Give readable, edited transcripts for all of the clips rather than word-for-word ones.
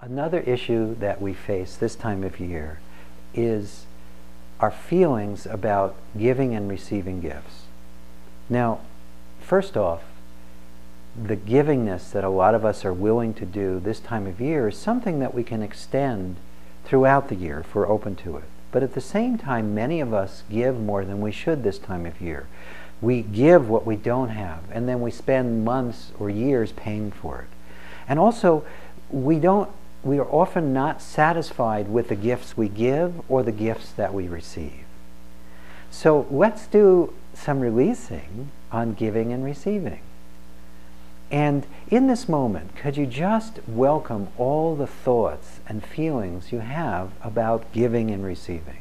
Another issue that we face this time of year is our feelings about giving and receiving gifts. Now, first off, the givingness that a lot of us are willing to do this time of year is something that we can extend throughout the year if we're open to it. But at the same time, many of us give more than we should this time of year. We give what we don't have, and then we spend months or years paying for it. And also, we are often not satisfied with the gifts we give or the gifts that we receive. So let's do some releasing on giving and receiving. And in this moment, could you just welcome all the thoughts and feelings you have about giving and receiving?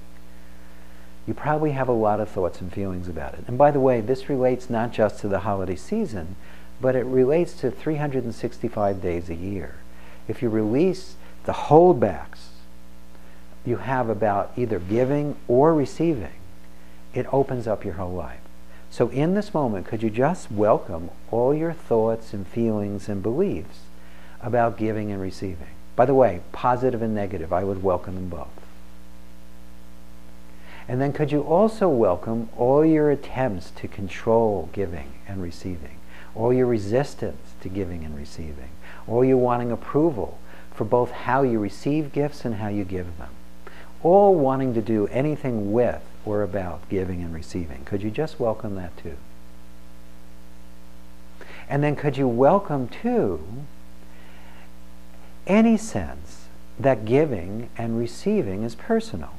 You probably have a lot of thoughts and feelings about it. And by the way, this relates not just to the holiday season, but it relates to 365 days a year. If you release the holdbacks you have about either giving or receiving, it opens up your whole life. So in this moment, could you just welcome all your thoughts and feelings and beliefs about giving and receiving? By the way, positive and negative, I would welcome them both. And then could you also welcome all your attempts to control giving and receiving, all your resistance to giving and receiving, all your wanting approval for both how you receive gifts and how you give them, all wanting to do anything with or about giving and receiving. Could you just welcome that too? And then could you welcome too any sense that giving and receiving is personal?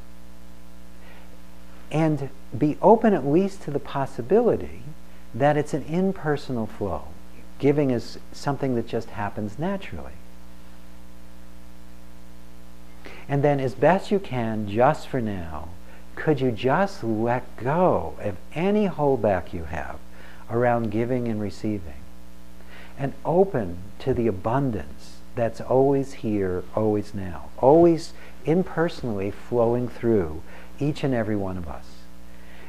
And be open at least to the possibility that it's an impersonal flow. Giving is something that just happens naturally. And then as best you can, just for now, could you just let go of any holdback you have around giving and receiving and open to the abundance that's always here, always now, always impersonally flowing through each and every one of us.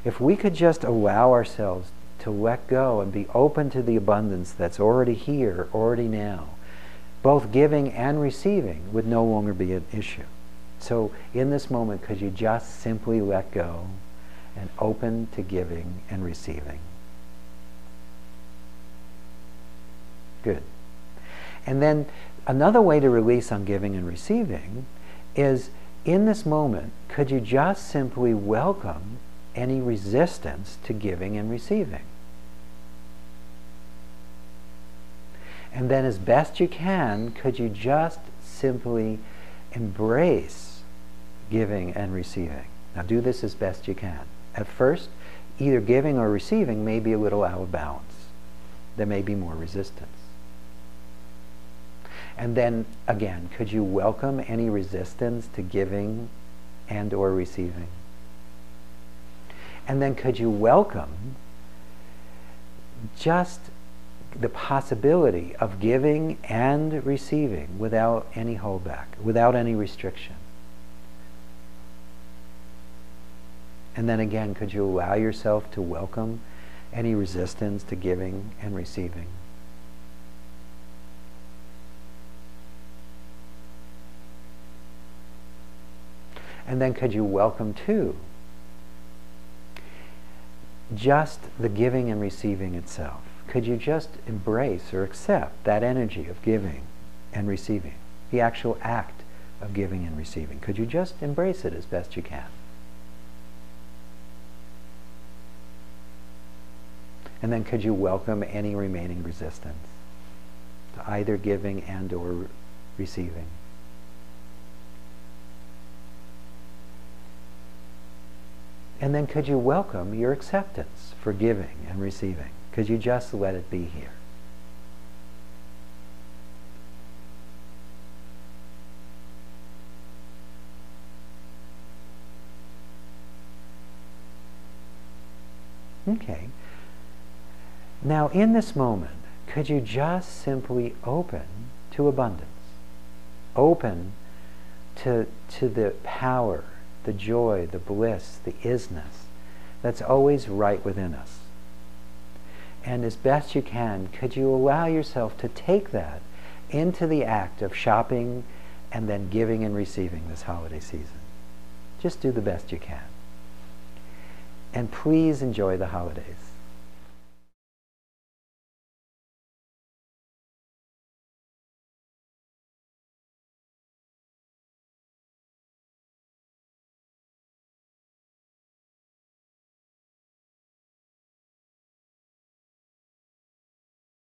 If we could just allow ourselves to let go and be open to the abundance that's already here, already now, both giving and receiving would no longer be an issue. So in this moment, could you just simply let go and open to giving and receiving? Good. And then another way to release on giving and receiving is, in this moment, could you just simply welcome any resistance to giving and receiving? And then as best you can, could you just simply embrace giving and receiving? Now do this as best you can. At first, either giving or receiving may be a little out of balance. There may be more resistance. And then again, could you welcome any resistance to giving and or receiving? And then could you welcome just the possibility of giving and receiving without any holdback, without any restriction? And then again, could you allow yourself to welcome any resistance to giving and receiving? And then could you welcome too just the giving and receiving itself? Could you just embrace or accept that energy of giving and receiving, the actual act of giving and receiving? Could you just embrace it as best you can? And then could you welcome any remaining resistance to either giving and or receiving? And then could you welcome your acceptance for giving and receiving? Could you just let it be here? Okay. Now in this moment, could you just simply open to abundance? Open to the power, the joy, the bliss, the isness that's always right within us. And as best you can, could you allow yourself to take that into the act of shopping and then giving and receiving this holiday season. Just do the best you can. And please enjoy the holidays.